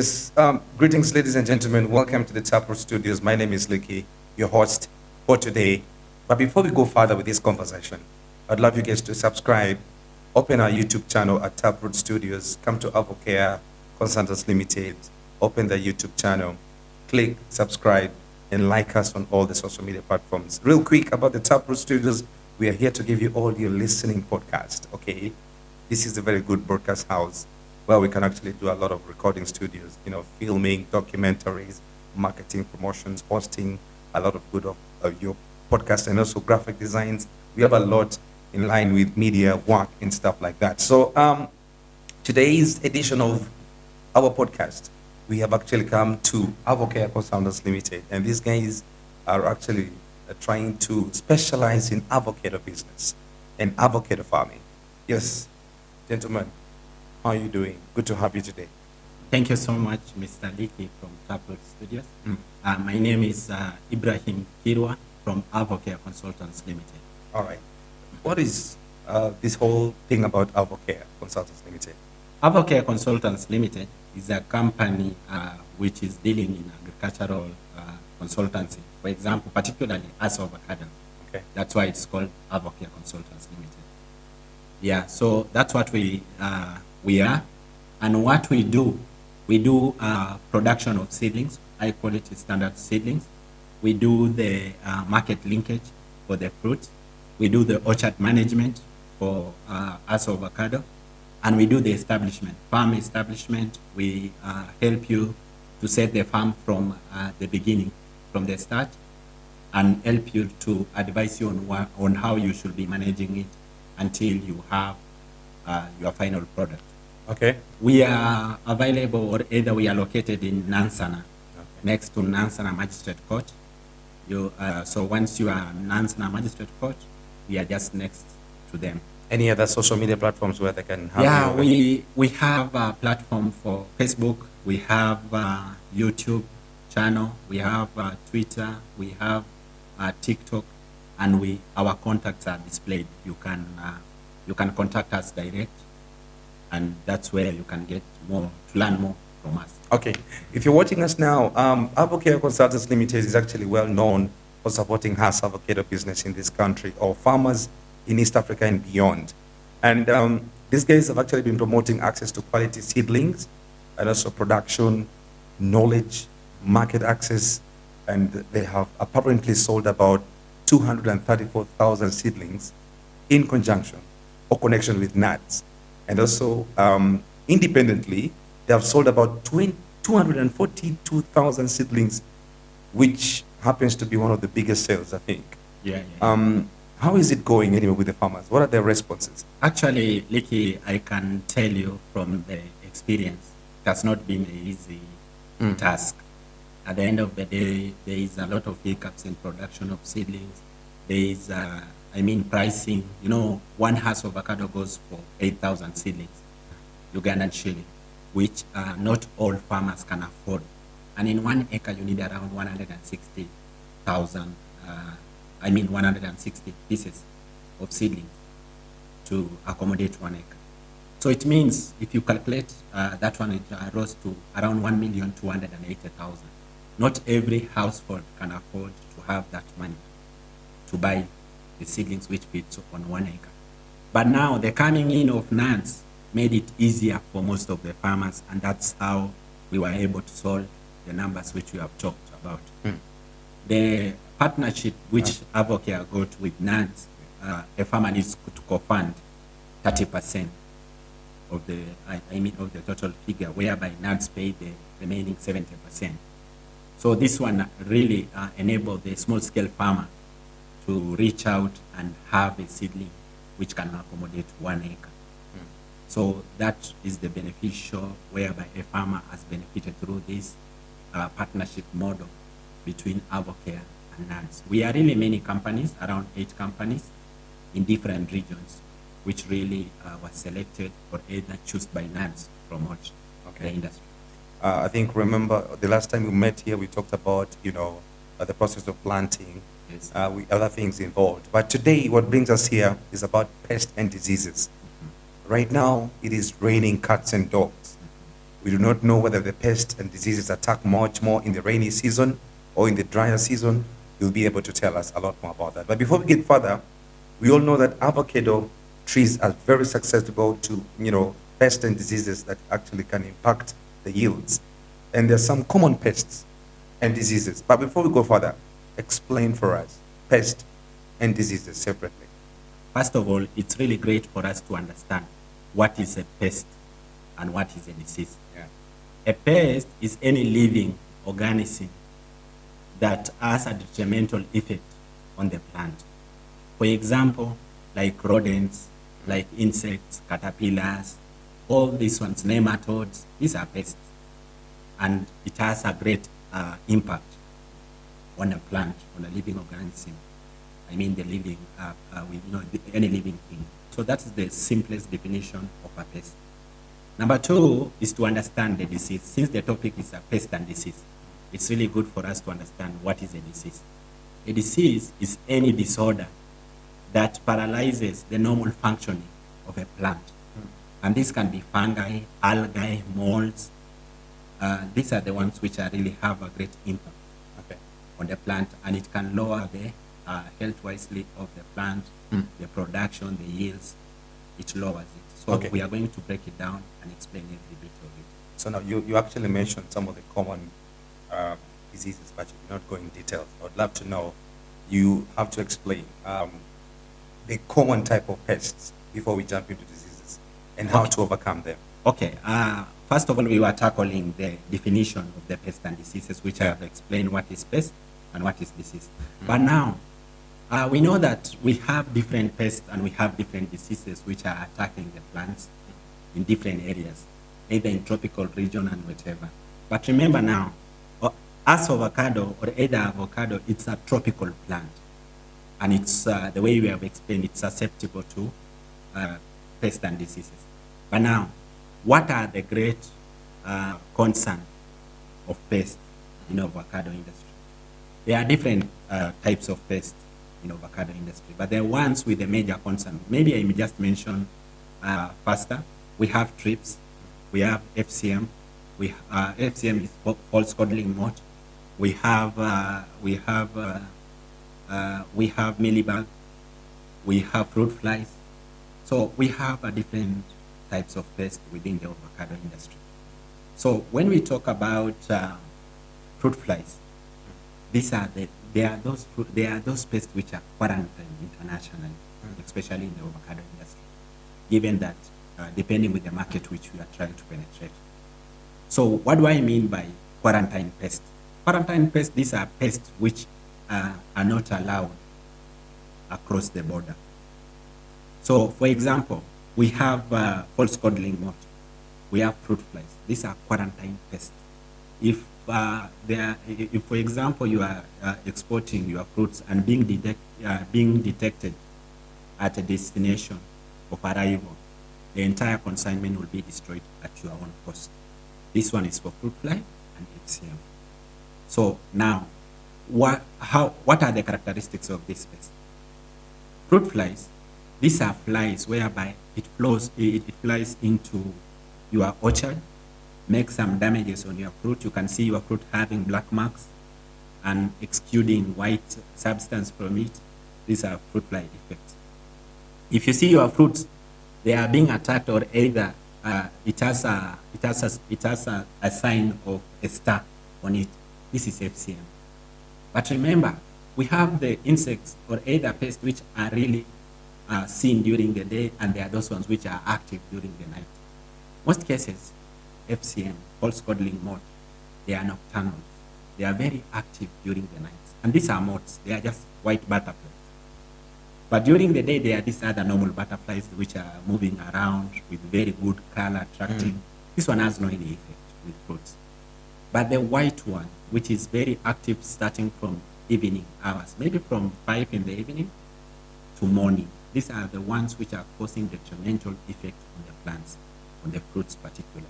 Yes, greetings, ladies and gentlemen. Welcome to the Taproot Studios. My name is Licky, your host for today. But before we go further with this conversation, I'd love you guys to subscribe, open our YouTube channel at Taproot Studios, come to Avocare Consultants Limited, open the YouTube channel, click subscribe, and like us on all the social media platforms. Real quick about the Taproot Studios, we are here to give you all your listening podcast, okay? This is a very good broadcast house where we can actually do a lot of recording studios, filming, documentaries, marketing, promotions, hosting, a lot of good of your podcast and also graphic designs. We have a lot in line with media work and stuff like that. So today's edition of our podcast, we have actually come to Avocare Consultants Limited, and these guys are actually trying to specialize in avocado business and avocado farming. Yes, gentlemen, how are you doing? Good to have you today. Thank you so much, Mr. Liki from Taproot Studios. My name is Ibrahim Kirwa from Avocare Consultants Limited. All right. What is this whole thing about Avocare Consultants Limited? Avocare Consultants Limited is a company which is dealing in agricultural consultancy. For example, particularly as avocado. Okay. That's why it's called Avocare Consultants Limited. Yeah, so that's what we are. And what we do production of seedlings, high quality standard seedlings. We do the market linkage for the fruit. We do the orchard management for us avocado. And we do the establishment, farm establishment. We help you to set the farm from the beginning, from the start, and help you to advise you on how you should be managing it until you have your final product. Okay. We are available, or either we are located in Nansana, next to Nansana Magistrate Court. So once you are Nansana Magistrate Court, we are just next to them. Any other social media platforms where they can have you? We have a platform for Facebook. We have a YouTube channel. We have Twitter. We have TikTok, and our contacts are displayed. You can contact us direct, and that's where you can get more to learn more from us. Okay. If you're watching us now, Avocare Consultants Limited is actually well known for supporting Hass avocado business in this country, or farmers in East Africa and beyond. And these guys have actually been promoting access to quality seedlings and also production, knowledge, market access, and they have apparently sold about 234,000 seedlings in conjunction or connection with nuts. And also independently, they have sold about 242,000 seedlings, which happens to be one of the biggest sales, I think. Yeah. How is it going anyway with the farmers? What are their responses? Actually, Licky, I can tell you from the experience, it has not been an easy task. At the end of the day, there is a lot of hiccups in production of seedlings. There is, pricing. One house of avocado goes for 8,000 seedlings, Ugandan shilling, which not all farmers can afford. And in 1 acre, you need around 160,000. 160 pieces of seedlings to accommodate 1 acre. So it means if you calculate that one, it rose to around 1,280,000. Not every household can afford to have that money to buy the seedlings which fits on 1 acre. But now the coming in of nuts made it easier for most of the farmers, and that's how we were able to solve the numbers which we have talked about. The partnership which Avocare got with nuts, a farmer needs to co-fund 30% of the total figure, whereby nuts pay the remaining 70%. So this one really enabled the small-scale farmer to reach out and have a seedling which can accommodate 1 acre. So that is the beneficial, whereby a farmer has benefited through this partnership model between Avocare and nuts. We are really many companies, around 8 companies in different regions, which really was selected or either chosen by nuts to promote the industry. I think, remember, the last time we met here, we talked about, the process of planting, Yes. Other things involved. But today, what brings us here is about pests and diseases. Right now, it is raining cats and dogs. We do not know whether the pests and diseases attack much more in the rainy season or in the drier season. You'll be able to tell us a lot more about that. But before we get further, we all know that avocado trees are very susceptible to, pests and diseases that actually can impact the yields. And there's some common pests and diseases. But before we go further, explain for us pests and diseases separately. First of all, it's really great for us to understand what is a pest and what is a disease. Yeah. A pest is any living organism that has a detrimental effect on the plant. For example, like rodents, like insects, caterpillars, all these ones, nematodes, these are pests. And it has a great impact on a plant, on a living organism. I mean the living, any living thing. So that's the simplest definition of a pest. Number two is to understand the disease. Since the topic is a pest and disease, it's really good for us to understand what is a disease. A disease is any disorder that paralyzes the normal functioning of a plant. And this can be fungi, algae, molds. These are the ones which really have a great impact on the plant, and it can lower the health wisely of the plant, the production, the yields. It lowers it. So we are going to break it down and explain every bit of it. So now you actually mentioned some of the common diseases, but you did not go in detail. I would love to know, you have to explain the common type of pests before we jump into diseases and how to overcome them. Okay. First of all, we were tackling the definition of the pests and diseases, which I have explained what is pest and what is disease. But now, we know that we have different pests and we have different diseases which are attacking the plants in different areas, either in tropical region and whatever. But remember now, as avocado or either avocado, it's a tropical plant. And it's, the way we have explained, it's susceptible to pests and diseases. But now, what are the great concerns of pests in the avocado industry? There are different types of pests in the avocado industry, but the ones with a major concern, maybe I may just mention faster. We have trips, we have FCM, FCM is false codling moth. We have mealybug, we have fruit flies. So we have different types of pests within the avocado industry. So when we talk about fruit flies, they are those pests which are quarantined internationally, especially in the avocado industry, given that depending with the market which we are trying to penetrate. So what do I mean by quarantine pests? Quarantine pests, these are pests which are not allowed across the border. So for example, we have false codling moth, we have fruit flies. These are quarantine pests. If for example, you are exporting your fruits and being detected at a destination of arrival, the entire consignment will be destroyed at your own cost. This one is for fruit fly and FCM. So now, what are the characteristics of this pest? Fruit flies, these are flies whereby it flies into your orchard, make some damages on your fruit. You can see your fruit having black marks and exuding white substance from it. These are fruit fly effects. If you see your fruits, they are being attacked, or either it has a sign of a star on it. This is FCM. But remember, we have the insects or either pests which are really seen during the day, and there are those ones which are active during the night. Most cases, FCM, false codling moth, they are nocturnal. They are very active during the night. And these are moths, they are just white butterflies. But during the day, there are these other normal butterflies which are moving around with very good color, attracting. This one has no any effect with fruits. But the white one, which is very active starting from evening hours, maybe from 5 in the evening to morning, these are the ones which are causing detrimental effect on the plants, on the fruits particularly.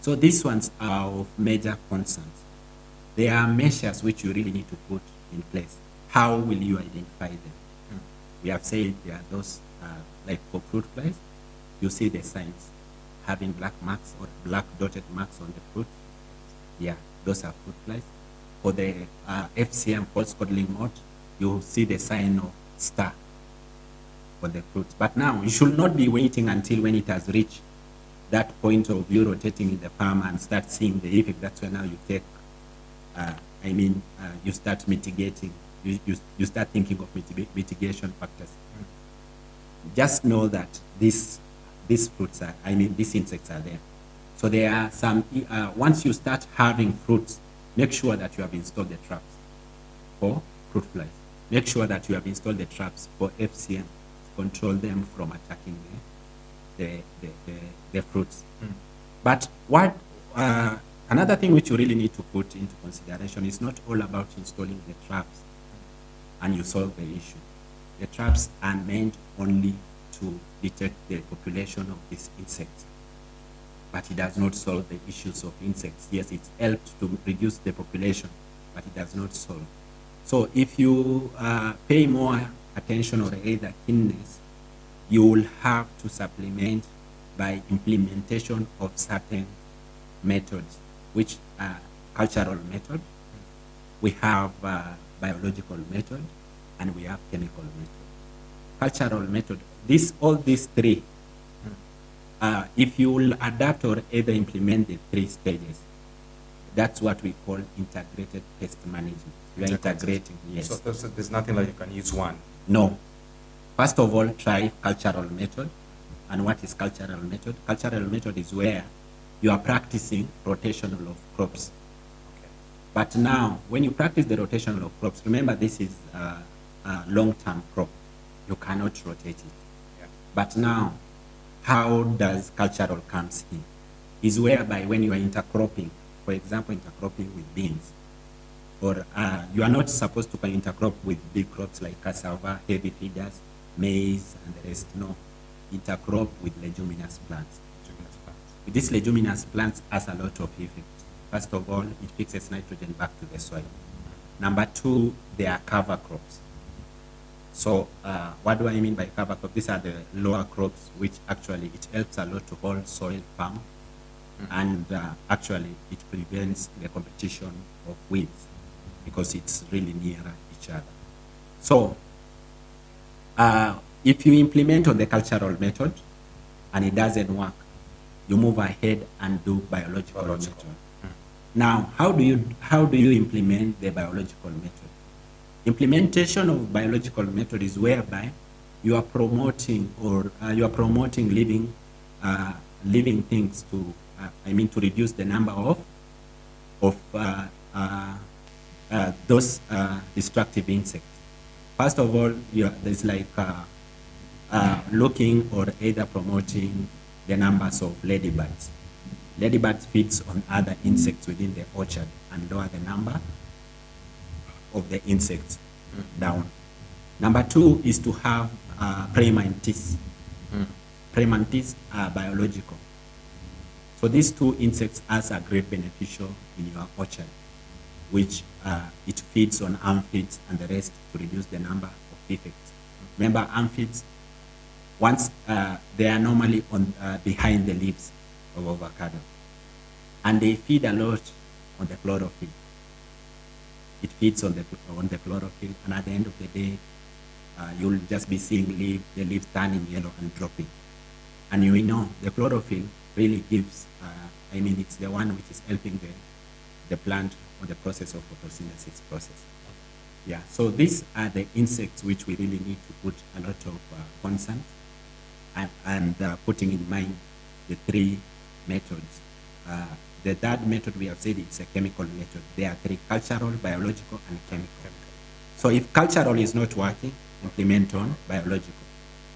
So these ones are of major concerns. There are measures which you really need to put in place. How will you identify them? We have said there are those, like for fruit flies, you see the signs. having black marks or black dotted marks on the fruit, yeah, those are fruit flies. For the FCM, false codling mode, you see the sign of star for the fruit. But now you should not be waiting until when it has reached that point of you rotating in the farm and start seeing the effect. That's when now you take, you start mitigating, you start thinking of mitigation factors. Just know that these fruits are, these insects are there. So there are some, once you start having fruits, make sure that you have installed the traps for fruit flies. Make sure that you have installed the traps for FCM to control them from attacking the fruits. But what another thing which you really need to put into consideration is not all about installing the traps and you solve the issue. The traps are meant only to detect the population of these insects, but it does not solve the issues of insects. Yes, it helps to reduce the population, but it does not solve. So if you pay more attention or either keenness, you will have to supplement by implementation of certain methods, which are cultural method, we have biological method, and we have chemical method. Cultural method, all these three, if you will adapt or either implement the three stages, that's what we call integrated pest management. You are integrating, yes. So there's nothing like you can use one. No. First of all, try cultural method. And what is cultural method? Cultural method is where you are practicing rotational of crops. Okay. But now, when you practice the rotational of crops, remember this is a long-term crop. You cannot rotate it. Yeah. But now, how does cultural comes in? Is whereby when you are intercropping, for example, intercropping with beans, or you are not supposed to intercrop with big crops like cassava, heavy feeders, maize, and the rest. No, intercrop with leguminous plants. These leguminous plants has a lot of effects. First of all, it fixes nitrogen back to the soil. Number two, they are cover crops. So what do I mean by cover crops? These are the lower crops, which actually it helps a lot to hold soil firm, and actually it prevents the competition of weeds because it's really nearer each other. So if you implement on the cultural method and it doesn't work, you move ahead and do biological method. Now, how do you implement the biological method? Implementation of biological method is whereby you are promoting living things to reduce the number of those destructive insects. First of all, there's like looking or either promoting the numbers of ladybirds. Ladybirds feeds on other insects within the orchard and lower the number of the insects down. Number two is to have prey mantis. Prey mantis are biological. So these two insects are great beneficial in your orchard, which it feeds on aphids and the rest to reduce the number of defects. Remember, aphids, once they are normally on behind the leaves of avocado, and they feed a lot on the chlorophyll. It feeds on the chlorophyll, and at the end of the day, you'll just be seeing the leaves turning yellow and dropping. And you know the chlorophyll really gives, it's the one which is helping the plant on the process of photosynthesis process. Yeah, so these are the insects which we really need to put a lot of concern and putting in mind the three methods. The third method we have said it's a chemical method. There are three: cultural, biological, and chemical. So if cultural is not working, implement on biological.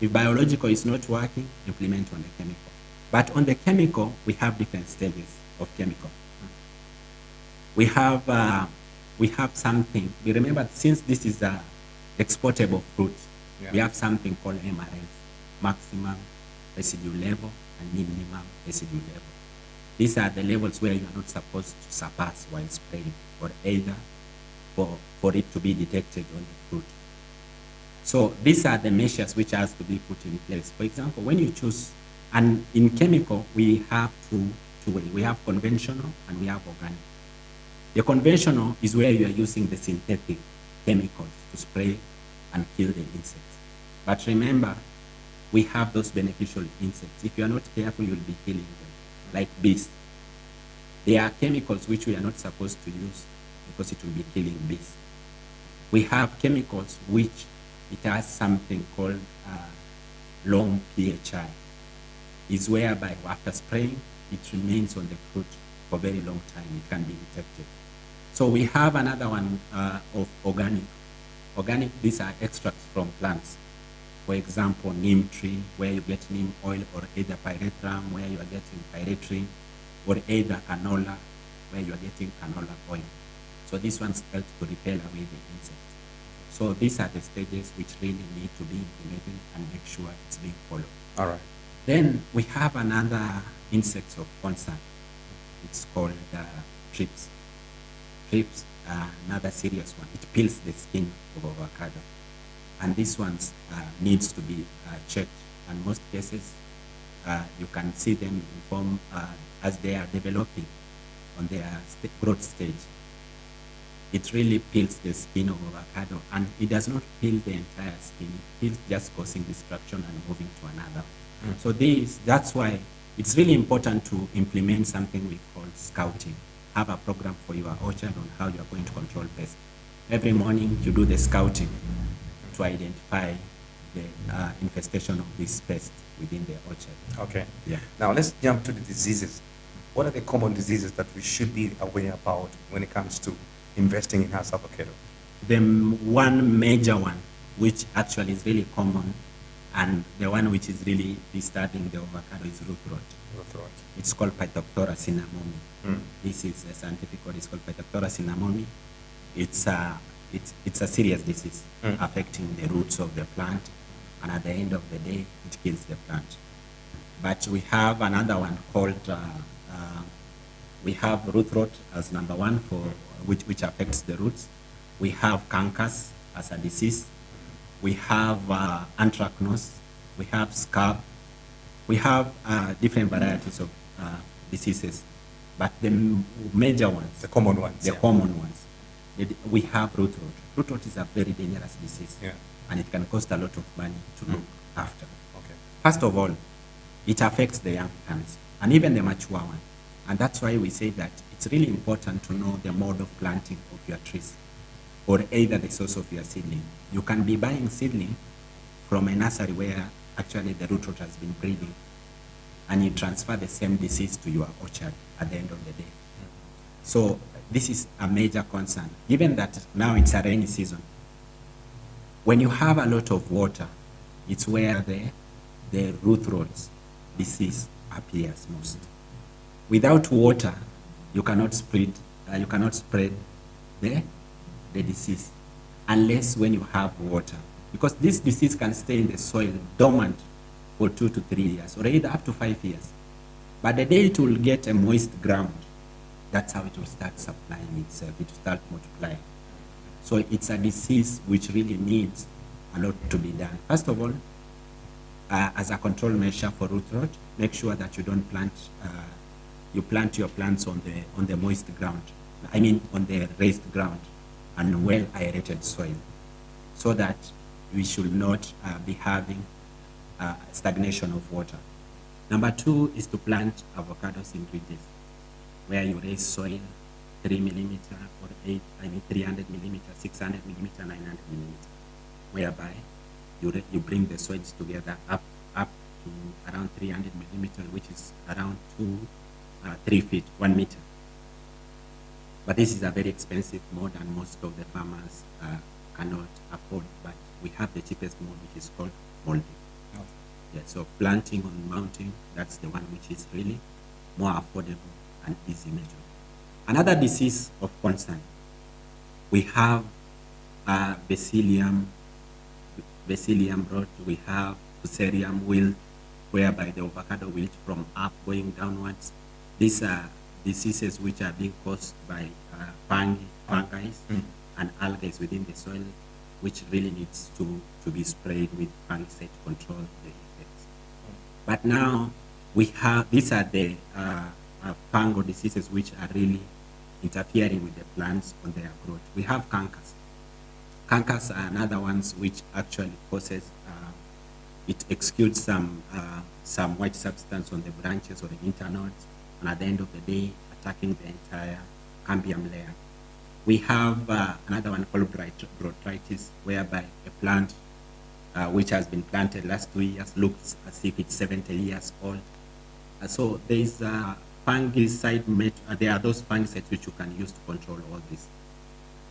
If biological is not working, implement on the chemical. But on the chemical, we have different stages of chemical. We have something. We remember, since this is a exportable fruit, we have something called MRS, maximum residue level and minimum residue level. These are the levels where you are not supposed to surpass while spraying, or either for it to be detected on the fruit. So these are the measures which has to be put in place. For example, when you choose And in chemical, we have two ways. We have conventional and we have organic. The conventional is where you are using the synthetic chemicals to spray and kill the insects. But remember, we have those beneficial insects. If you are not careful, you'll be killing them, like bees. There are chemicals which we are not supposed to use because it will be killing bees. We have chemicals which it has something called long PHI. Is whereby after spraying, it remains on the fruit for a very long time. It can be detected. So we have another one of organic. Organic, these are extracts from plants. For example, neem tree, where you get neem oil, or either pyrethrum, where you are getting pyrethrin, or either canola, where you are getting canola oil. So these ones help to repel away the insects. So these are the stages which really need to be implemented and make sure it's being followed. All right. Then we have another insect of concern. It's called thrips. Thrips are another serious one. It peels the skin of avocado. And this one needs to be checked. And most cases, you can see them in form as they are developing on their growth stage. It really peels the skin of avocado, and it does not peel the entire skin. It peels just causing destruction and moving to another. So that's why it's really important to implement something we call scouting. Have a program for your orchard on how you are going to control pests. Every morning you do the scouting to identify the infestation of these pests within the orchard. Okay. Yeah. Now let's jump to the diseases. What are the common diseases that we should be aware about when it comes to investing in house avocado? The one major one, which actually is really common, and the one which is really disturbing the avocado, is root rot. Root rot. It's called Phytophthora cinnamomi. This is a scientific word. It's called Phytophthora cinnamomi. It's a serious disease affecting the roots of the plant, and at the end of the day, it kills the plant. But we have another one called we have root rot as number one for which affects the roots. We have cankers as a disease. We have anthracnose. We have scab. We have different varieties of diseases, but the major ones, The common ones. the common ones, we have root rot. Root rot is a very dangerous disease, Yeah. and it can cost a lot of money to look after. Okay. First of all, it affects the young plants and even the mature one. And that's why we say that it's really important to know the mode of planting of your trees, or either the source of your seedling. You can be buying seedling from a nursery where actually the root rot has been breeding, and you transfer the same disease to your orchard at the end of the day. So this is a major concern, given that now it's a rainy season. When you have a lot of water, it's where the root rot disease appears most. Without water, you cannot spread the disease, unless when you have water, because this disease can stay in the soil dormant for 2 to 3 years, or either up to 5 years. But the day it will get a moist ground, that's how it will start supplying itself. It will start multiplying. So it's a disease which really needs a lot to be done. First of all, as a control measure for root rot, make sure that you don't plant. You plant your plants on the moist ground. I mean, on the raised ground and well aerated soil, so that we should not be having stagnation of water. Number 2 is to plant avocados in ridges, where you raise soil 3 millimeter or 300 millimeter, 600 millimeter, 900 millimeter, whereby you bring the soils together up to around 300 millimeter, which is around 3 feet, 1 meter. But this is a very expensive mode, and most of the farmers cannot afford. But we have the cheapest mode, which is called molding. Okay. Yeah, so planting on mounting, that's the one which is really more affordable and easy measure. Another disease of concern, we have Bacillium rot, we have Fusarium wilt, whereby the avocado wilt from up going downwards. These are diseases which are being caused by fungi and algae within the soil, which really needs to be sprayed with fungicide to control the effects. But now these are the fungal diseases which are really interfering with the plants on their growth. We have cankers. Cankers are another ones which actually causes, it exudes some white substance on the branches or the internodes, and at the end of the day, attacking the entire cambium layer. We have another one called botrytis, whereby a plant which has been planted last 2 years looks as if it's 70 years old. So there is fungicide, there are those fungicides which you can use to control all this.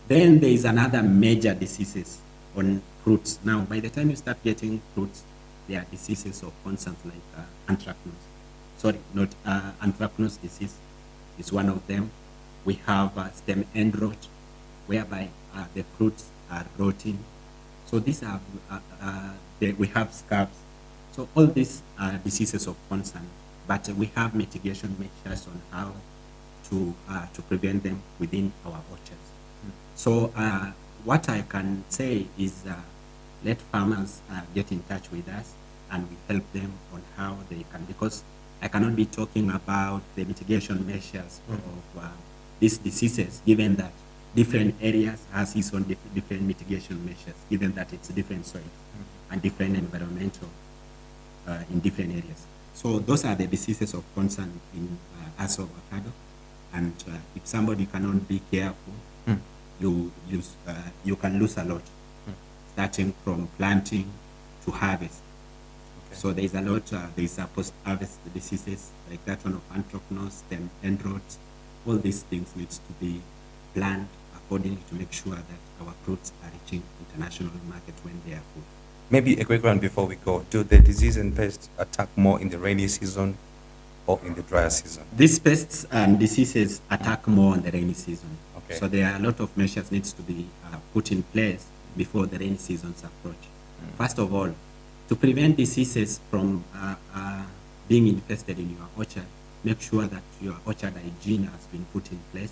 Then there is another major diseases on fruits. Now, by the time you start getting fruits, there are diseases of concern like anthracnose. Sorry, not anthracnose disease is one of them. We have stem end rot, whereby the fruits are rotting. So these are, we have scabs. So all these are diseases of concern, but we have mitigation measures on how to prevent them within our orchards. So what I can say is let farmers get in touch with us, and we help them on how they can, because I cannot be talking about the mitigation measures of these diseases, given that different areas has its own different mitigation measures, given that it's different soil and different environmental in different areas. So those are the diseases of concern in as avocado. And if somebody cannot be careful, you can lose a lot, starting from planting to harvest. Okay. So there's a lot, there's a post-harvest diseases like that one of anthracnose, stem end rot. All these things needs to be planned accordingly to make sure that our fruits are reaching international market when they are good. Maybe a quick one before we go. Do the disease and pests attack more in the rainy season or in the drier season? These pests and diseases attack more in the rainy season. Okay. So there are a lot of measures needs to be put in place before the rainy seasons approach. First of all, to prevent diseases from being infested in your orchard, make sure that your orchard hygiene has been put in place.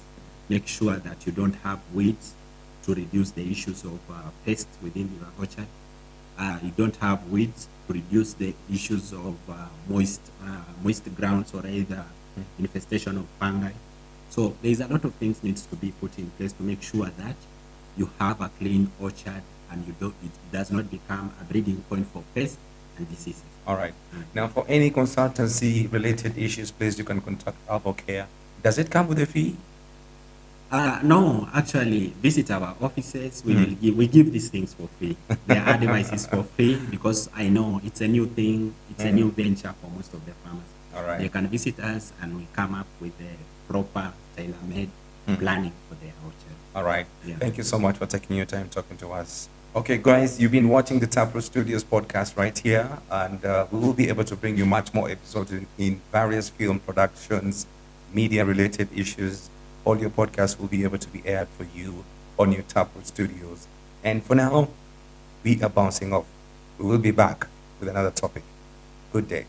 Make sure that you don't have weeds to reduce the issues of pests within your orchard. You don't have weeds to reduce the issues of moist grounds or either infestation of fungi. So there's a lot of things needs to be put in place to make sure that you have a clean orchard and it does not become a breeding point for pests and diseases. All right. Now, for any consultancy related issues, please you can contact Avocare. Does it come with a fee? No, actually, visit our offices. We give these things for free. The advice is for free because I know it's a new thing. It's a new venture for most of the farmers. All right. They can visit us and we come up with the proper tailor-made planning for their orchard. All right. Yeah. Thank you so much for taking your time talking to us. Okay, guys, you've been watching the Taproot Studios podcast right here, and we will be able to bring you much more episodes in various film productions, media-related issues. All your podcasts will be able to be aired for you on your Taproot Studios. And for now, we are bouncing off. We will be back with another topic. Good day.